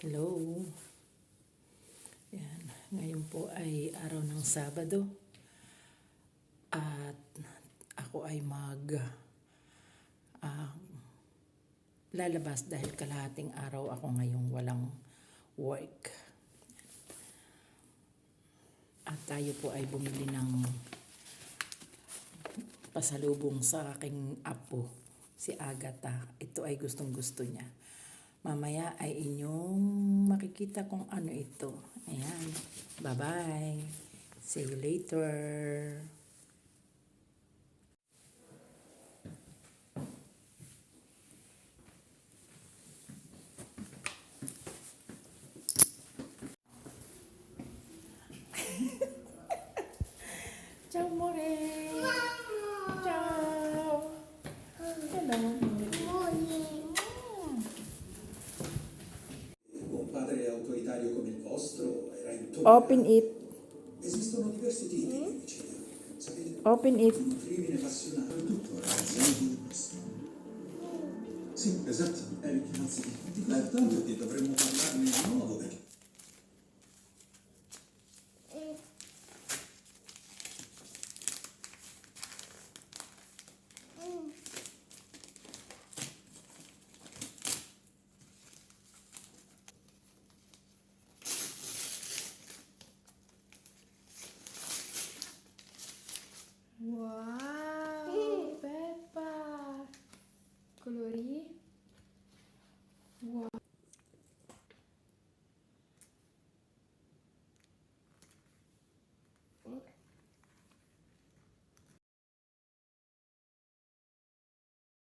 Hello. Yan. Ngayon po ay araw ng Sabado. At ako ay lalabas dahil kalahating araw ako ngayong walang work. At tayo po ay bumili ng pasalubong sa aking apo, si Agatha. Ito ay gustong-gusto niya. Mamaya ay inyong makikita kung ano ito. Ayan. Bye-bye. See you later. Ciao, amore. Ciao. Hello. Un padre autoritario come il vostro era intolerante. Open it. Esistono diversi tipi di omicidio. Sapete? Open it. Un crimine passionale. Tutto, ragazzi. Sì, esatto. Eric, anzi, di tanto che dovremmo parlarne di nuovo perché